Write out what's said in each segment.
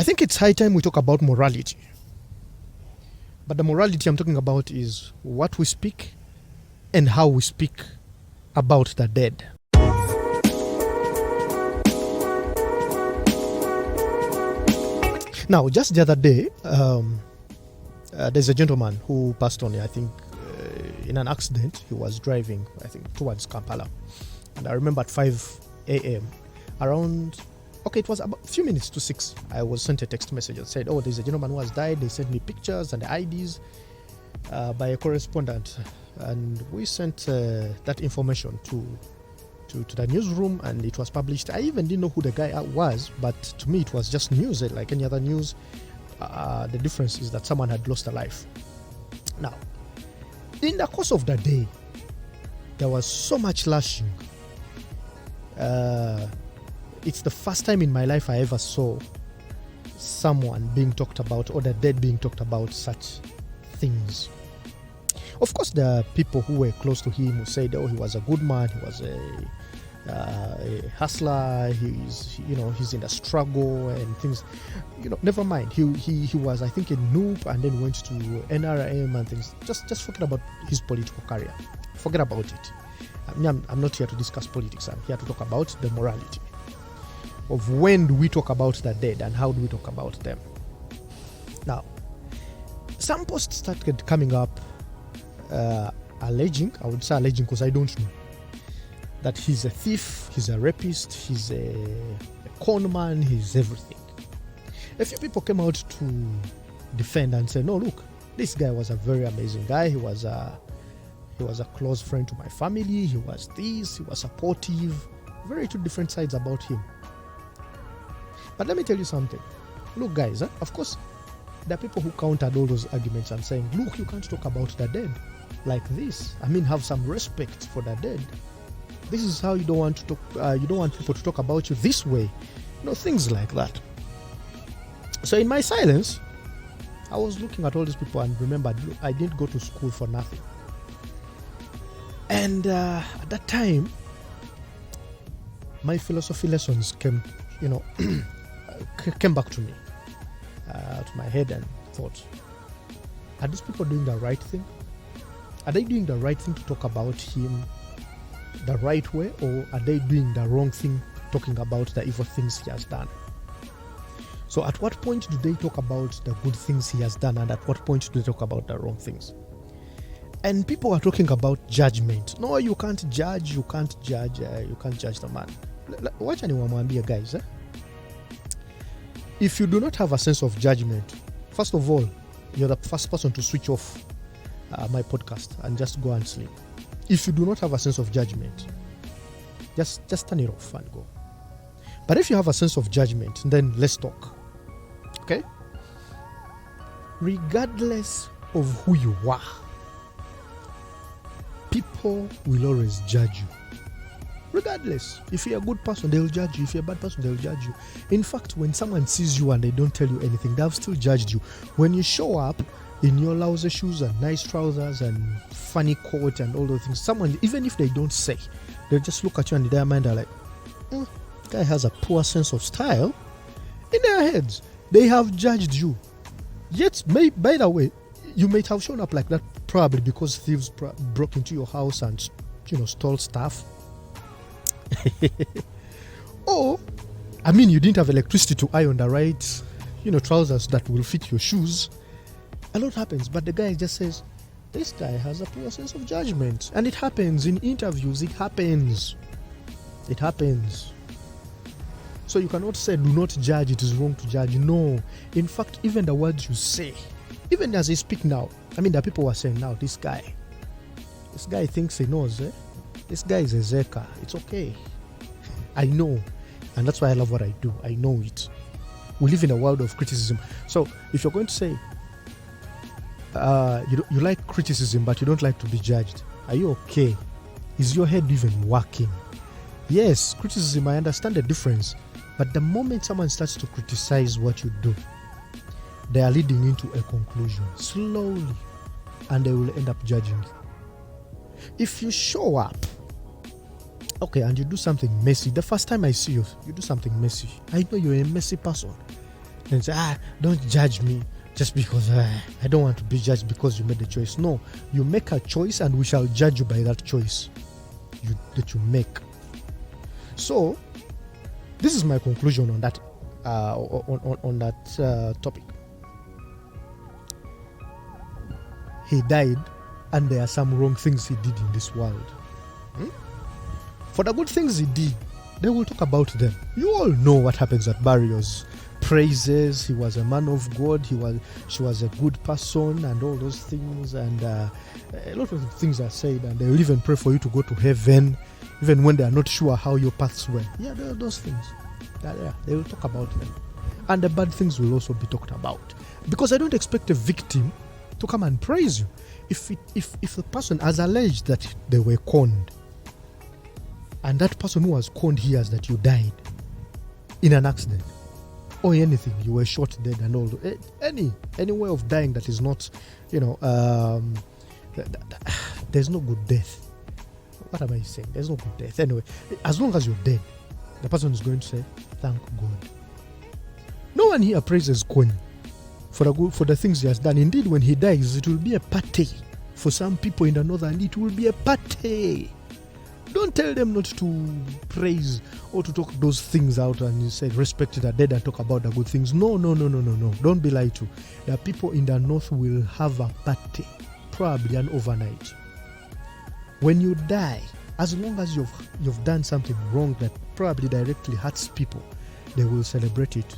I think it's high time we talk about morality. But the morality I'm talking about is what we speak and how we speak about the dead. Now, just the other day, there's a gentleman who passed on, I think, in an accident. He was driving, I think, towards Kampala. And I remember at 5 a.m., around, it was about a few minutes to 6, I was sent a text message that said, there's a gentleman who has died. They sent me pictures and the IDs by a correspondent. And we sent that information to the newsroom, and it was published. I even didn't know who the guy was, but to me it was just news, like any other news. The difference is that someone had lost a life. Now, in the course of the day, there was so much lashing. It's the first time in my life I ever saw someone being talked about, or the dead being talked about, such things. Of course, there are people who were close to him who said, he was a good man, he was a hustler, he's in a struggle and things. Never mind. He was, I think, a noob and then went to NRM and things. Just forget about his political career. Forget about it. I'm not here to discuss politics. I'm here to talk about the morality of when do we talk about the dead and how do we talk about them. Now, some posts started coming up alleging because I don't know, that he's a thief, he's a rapist, he's a con man, he's everything. A few people came out to defend and say, no, look, this guy was a very amazing guy. He was a close friend to my family. He was this, he was supportive. Very two different sides about him. But let me tell you something. Look, guys, of course, there are people who countered all those arguments and saying, look, you can't talk about the dead like this. Have some respect for the dead. This is how you don't want to talk. You don't want people to talk about you this way. Things like that. So in my silence, I was looking at all these people and remembered, look, I didn't go to school for nothing. And at that time, my philosophy lessons came back to me, to my head, and thought, are these people doing the right thing? Are they doing the right thing to talk about him the right way, or are they doing the wrong thing, talking about the evil things he has done? So at what point do they talk about the good things he has done, and at what point do they talk about the wrong things? And people are talking about judgment. No, you can't judge the man. Watch anyone be a guys. If you do not have a sense of judgment, first of all, you're the first person to switch off my podcast and just go and sleep. If you do not have a sense of judgment, just turn it off and go. But if you have a sense of judgment, then let's talk. Okay? Regardless of who you are, people will always judge you. Regardless. If you're a good person, they'll judge you. If you're a bad person, they'll judge you. In fact, when someone sees you and they don't tell you anything, they've still judged you. When you show up in your lousy shoes and nice trousers and funny coat and all those things, someone, even if they don't say, they'll just look at you and in their mind are like, guy has a poor sense of style. In their heads, they have judged you. Yet, by the way, you might have shown up like that probably because thieves broke into your house and stole stuff. Or, you didn't have electricity to iron the right, trousers that will fit your shoes. A lot happens, but the guy just says, this guy has a poor sense of judgment. And it happens in interviews. It happens. So you cannot say, do not judge, it is wrong to judge. No. In fact, even the words you say, even as I speak now, the people were saying now, this guy thinks he knows, This guy is a Zeka. It's okay. I know. And that's why I love what I do. I know it. We live in a world of criticism. So if you're going to say, you like criticism, but you don't like to be judged, are you okay? Is your head even working? Yes, criticism, I understand the difference. But the moment someone starts to criticize what you do, they are leading into a conclusion slowly, and they will end up judging you. If you show up, and you do something messy, the first time I see you, you do something messy. I know you're a messy person. and say, don't judge me just because I don't want to be judged because you made a choice. No, you make a choice and we shall judge you by that choice that you make. So this is my conclusion on that topic. He died, and there are some wrong things he did in this world. For the good things he did, they will talk about them. You all know what happens at burials. Praises, he was a man of God, she was a good person, and all those things, and a lot of things are said, and they will even pray for you to go to heaven, even when they are not sure how your paths were. Yeah, there are those things. Yeah, they will talk about them. And the bad things will also be talked about. Because I don't expect a victim to come and praise you. If the person has alleged that they were conned, and that person who was conned hears that you died in an accident or anything, you were shot dead and all, any way of dying that is not, there's no good death. What am I saying? There's no good death. Anyway, as long as you're dead, the person is going to say, thank God. No one here praises Kony for the things he has done. Indeed, when he dies, it will be a party. For some people in the northern, it will be a party. Don't tell them not to praise or to talk those things out and you say respect the dead and talk about the good things. No. Don't be lied to. The people in the north will have a party, probably an overnight. When you die, as long as you've done something wrong that probably directly hurts people, they will celebrate it.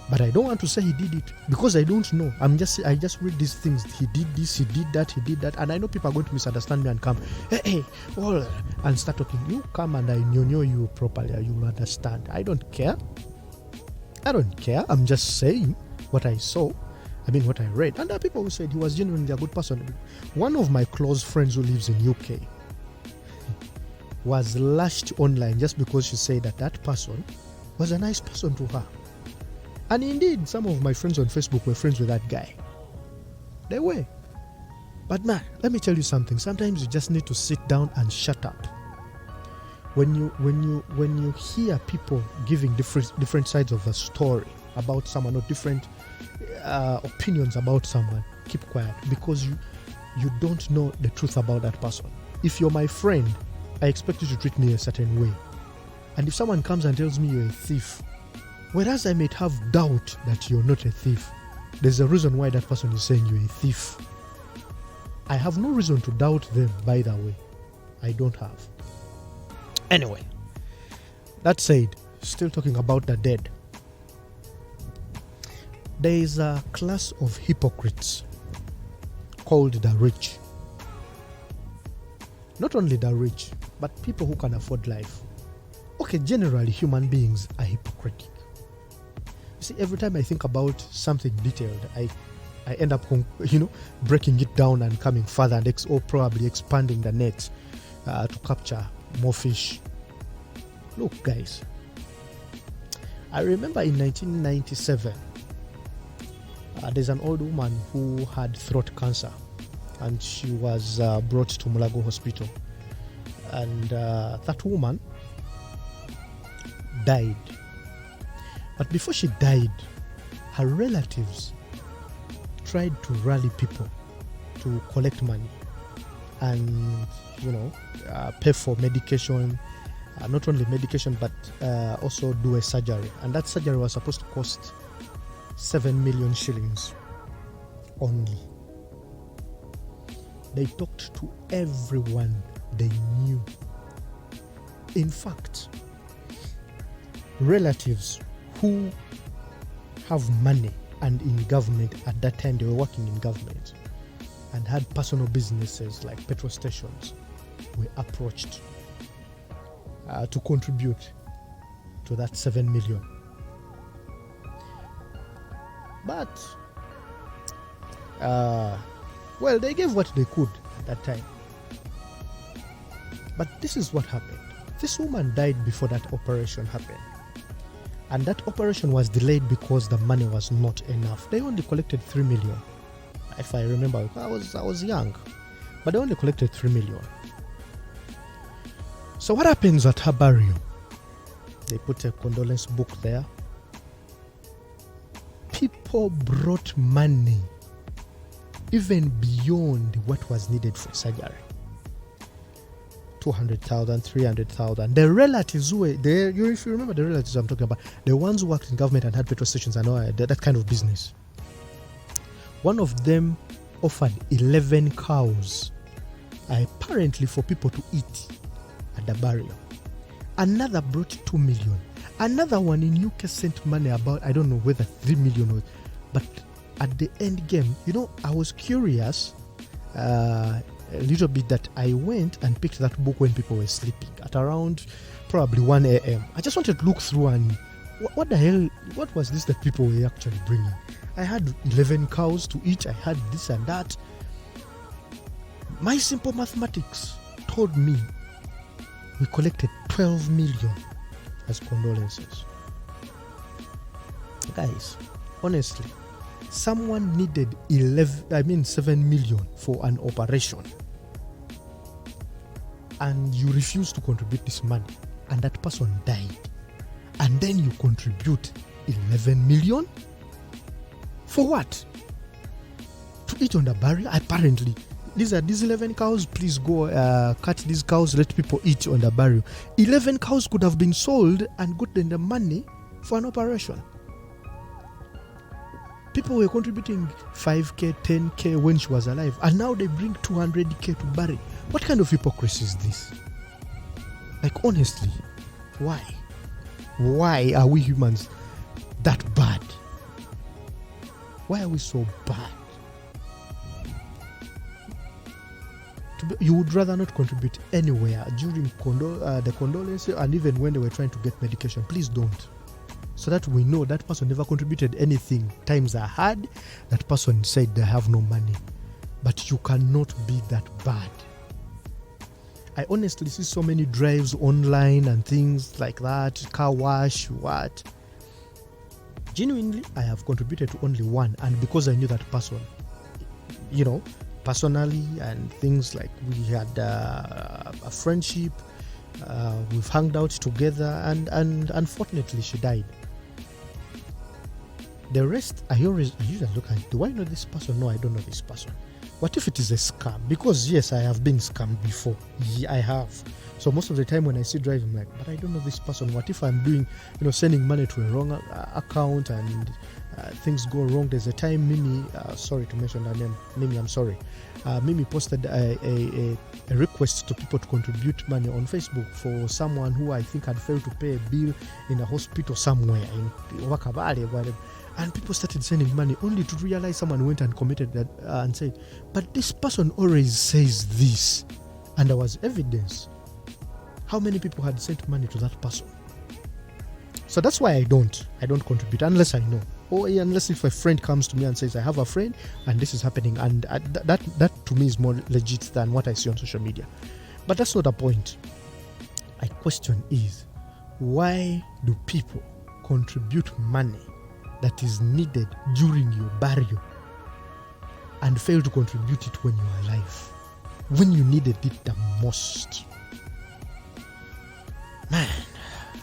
But I don't want to say he did it because I don't know. I just read these things. He did this, he did that, and I know people are going to misunderstand me and come, and start talking. You come and I know you properly. You will understand. I don't care. I'm just saying what I saw. What I read. And there are people who said he was genuinely a good person. One of my close friends who lives in UK was lashed online just because she said that person was a nice person to her. And indeed, some of my friends on Facebook were friends with that guy. They were. But man, let me tell you something. Sometimes you just need to sit down and shut up. When you hear people giving different sides of a story about someone or different opinions about someone, keep quiet because you don't know the truth about that person. If you're my friend, I expect you to treat me a certain way. And if someone comes and tells me you're a thief, whereas I might have doubt that you're not a thief, there's a reason why that person is saying you're a thief. I have no reason to doubt them, by the way. I don't have. Anyway, that said, still talking about the dead. There is a class of hypocrites called the rich. Not only the rich, but people who can afford life. Okay, generally human beings are hypocritic. You see, every time I think about something detailed, I end up, breaking it down and coming further and or probably expanding the net to capture more fish. Look, guys, I remember in 1997, there's an old woman who had throat cancer, and she was brought to Mulago Hospital, and that woman died. But before she died, her relatives tried to rally people to collect money and, pay for medication, not only medication, but also do a surgery. And that surgery was supposed to cost 7 million shillings only. They talked to everyone they knew. In fact, relatives who have money and in government at that time, they were working in government and had personal businesses like petrol stations, were approached to contribute to that 7 million. But they gave what they could at that time. But this is what happened. This woman died before that operation happened. And that operation was delayed because the money was not enough. They only collected 3 million. If I remember, I was young. But they only collected 3 million. So what happens at her burial? They put a condolence book there. People brought money even beyond what was needed for surgery. 200,000, 300,000. The relatives who were there, if you remember the relatives I'm talking about, the ones who worked in government and had petrol stations and all that kind of business. One of them offered 11 cows, apparently for people to eat at the burial. Another brought 2 million. Another one in UK sent money about, I don't know whether 3 million was, but at the end game, I was curious a little bit that I went and picked that book when people were sleeping at around probably 1 a.m. I just wanted to look through and what the hell, what was this that people were actually bringing? I had 11 cows to eat, I had this and that. My simple mathematics told me we collected 12 million as condolences. Guys, honestly, someone needed 7 million for an operation, and you refuse to contribute this money, and that person died, and then you contribute 11 million for what? To eat on the burial? Apparently these 11 cows, please go cut these cows, let people eat on the burial. 11 cows could have been sold and gotten the money for an operation. People were contributing 5k, 10k when she was alive, and now they bring 200k to bury. What kind of hypocrisy is this? Like, honestly, why? Why are we humans that bad? Why are we so bad? You would rather not contribute anywhere during the condolence, and even when they were trying to get medication. Please don't. So that we know that person never contributed anything. Times are hard. That person said they have no money. But you cannot be that bad. I honestly see so many drives online and things like that. Car wash, what? Genuinely, I have contributed to only one. And because I knew that person, personally, and things like we had a friendship, we've hung out together, and unfortunately she died. The rest, I usually look at, do I know this person? No, I don't know this person. What if it is a scam? Because yes, I have been scammed before. Yeah, I have. So most of the time when I see driving, I'm like, but I don't know this person. What if I'm doing, sending money to a wrong account and things go wrong? There's a time Mimi, sorry to mention her name, Mimi, I'm sorry. Mimi posted a request to people to contribute money on Facebook for someone who I think had failed to pay a bill in a hospital somewhere in Wakabale, whatever. And people started sending money only to realize someone went and committed that and said, but this person always says this. And there was evidence. How many people had sent money to that person? So that's why I don't contribute unless I know. Or unless if a friend comes to me and says, I have a friend and this is happening. And that to me is more legit than what I see on social media. But that's not the point. My question is, why do people contribute money that is needed during your burial and fail to contribute it when you are alive, when you needed it the most? Man,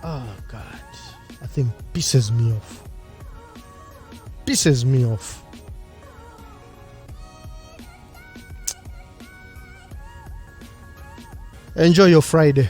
oh God, I think pisses me off. Pisses me off. Enjoy your Friday.